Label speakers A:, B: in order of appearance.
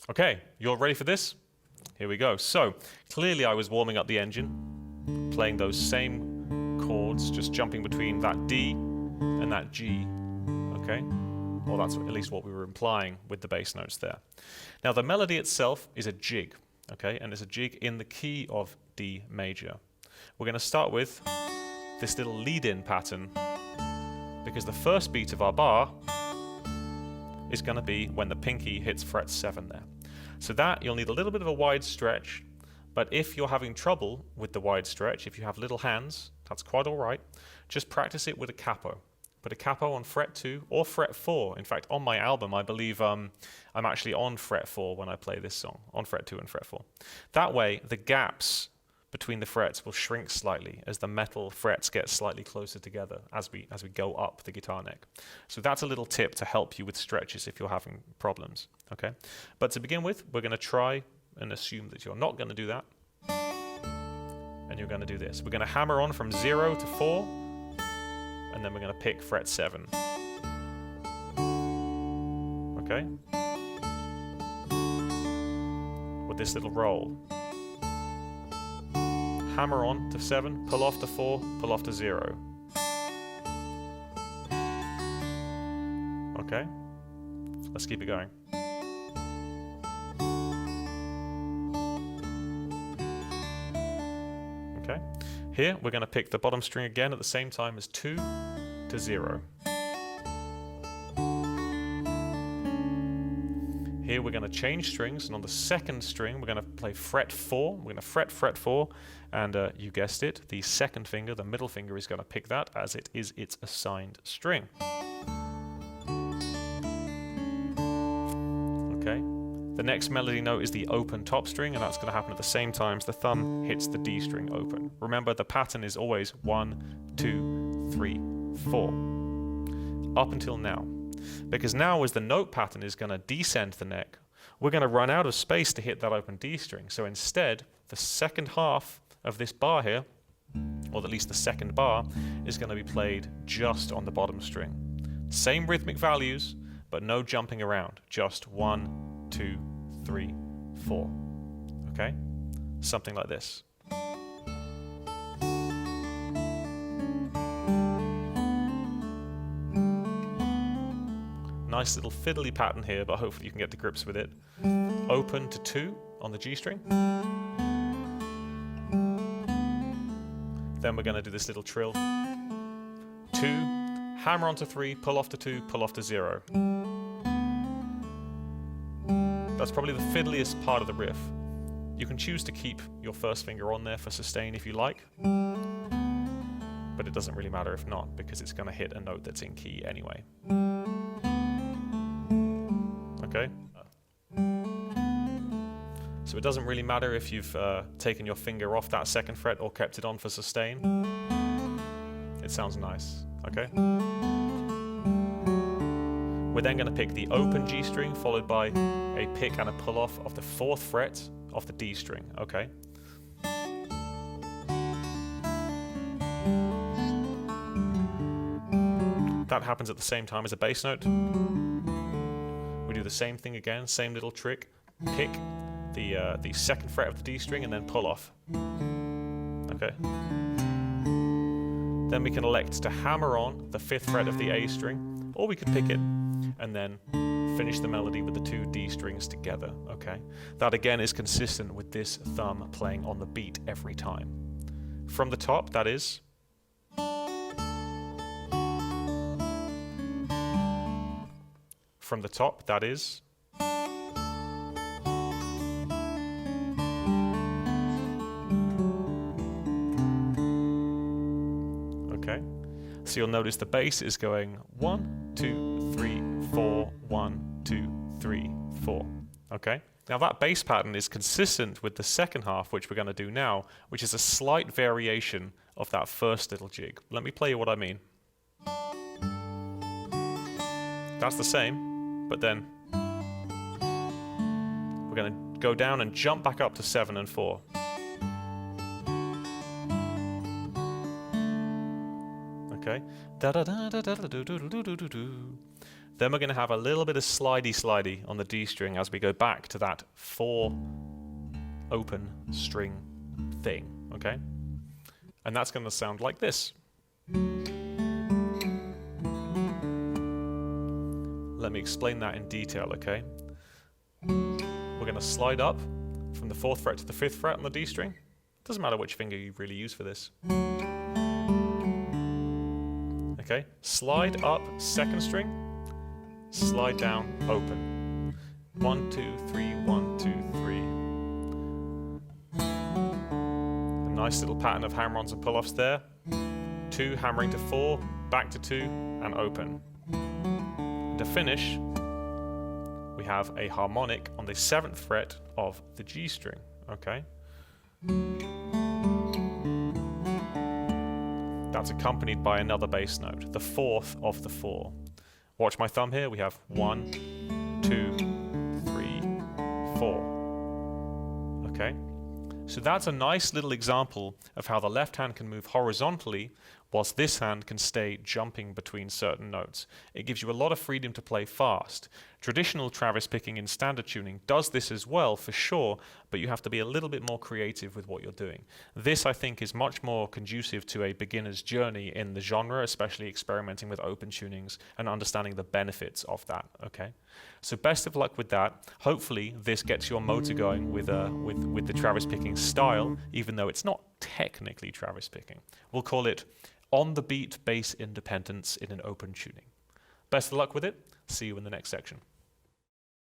A: Okay, you're ready for this? Here we go. So, clearly I was warming up the engine, playing those same chords, just jumping between that D and that G, okay? Well, that's at least what we were implying with the bass notes there. Now, the melody itself is a jig, okay? And it's a jig in the key of D major. We're going to start with this little lead-in pattern, because the first beat of our bar is going to be when the pinky hits fret 7 there. So that, you'll need a little bit of a wide stretch, but if you're having trouble with the wide stretch, if you have little hands, that's quite all right. Just practice it with a capo. Put a capo on fret 2 or fret 4. In fact, on my album, I believe I'm actually on fret 4 when I play this song, on fret 2 and fret 4. That way, the gaps between the frets will shrink slightly as the metal frets get slightly closer together as we go up the guitar neck. So that's a little tip to help you with stretches if you're having problems. Okay, but to begin with, we're going to try and assume that you're not going to do that, and you're going to do this. We're going to hammer on from 0 to 4, and then we're going to pick fret 7. Okay, with this little roll. Hammer on to 7, pull off to 4, pull off to 0. Okay, let's keep it going. Okay, here we're going to pick the bottom string again at the same time as 2 to 0. Here we're going to change strings, and on the second string we're going to play fret 4. We're going to fret 4, and you guessed it, the second finger, the middle finger, is going to pick that as it is its assigned string. Okay. The next melody note is the open top string, and that's going to happen at the same time as the thumb hits the D string open. Remember, the pattern is always 1, 2, 3, 4. Up until now. Because now, as the note pattern is going to descend the neck, we're going to run out of space to hit that open D string. So instead, the second half of this bar here, or at least the second bar, is going to be played just on the bottom string. Same rhythmic values, but no jumping around. Just 1, 2, 3, 4. Okay? Something like this. Nice little fiddly pattern here, but hopefully you can get to grips with it. Open to 2 on the G string. Then we're going to do this little trill. 2, hammer onto 3, pull off to 2, pull off to 0. That's probably the fiddliest part of the riff. You can choose to keep your first finger on there for sustain if you like, but it doesn't really matter if not, because it's going to hit a note that's in key anyway. Okay? So it doesn't really matter if you've taken your finger off that second fret or kept it on for sustain. It sounds nice, okay? We're then going to pick the open G string, followed by a pick and a pull off of the 4th fret of the D string, okay? That happens at the same time as a bass note. We do the same thing again, same little trick. Pick the 2nd fret of the D string and then pull off. Okay. Then we can elect to hammer on the 5th fret of the A string, or we could pick it and then finish the melody with the 2 D strings together. Okay. That again is consistent with this thumb playing on the beat every time. From the top, that is. From the top, that is. Okay, so you'll notice the bass is going 1, 2, 3, 4, 1, 2, 3, 4. Okay, now that bass pattern is consistent with the second half, which we're going to do now, which is a slight variation of that first little jig. Let me play you what I mean. That's the same, but then we're going to go down and jump back up to 7 and 4. Okay. Da da da da da da do do do do do do. Then we're going to have a little bit of slidey on the D string as we go back to that 4 open string thing, okay? And that's going to sound like this. Let me explain that in detail, okay? We're going to slide up from the 4th fret to the 5th fret on the D string. Doesn't matter which finger you really use for this. Okay, slide up 2nd string, slide down open. 1, 2, 3, 1, 2, 3. A nice little pattern of hammer-ons and pull-offs there. 2 hammering to 4, back to 2, and open. And to finish, we have a harmonic on the 7th fret of the G string, okay? That's accompanied by another bass note, the 4th of the 4. Watch my thumb here, we have 1, 2, 3, 4. Okay? So that's a nice little example of how the left hand can move horizontally whilst this hand can stay jumping between certain notes. It gives you a lot of freedom to play fast. Traditional Travis picking in standard tuning does this as well, for sure, but you have to be a little bit more creative with what you're doing. This, I think, is much more conducive to a beginner's journey in the genre, especially experimenting with open tunings and understanding the benefits of that, okay? So best of luck with that. Hopefully this gets your motor going with the Travis picking style, even though it's not technically Travis picking. We'll call it on the beat bass independence in an open tuning. Best of luck with it. See you in the next section.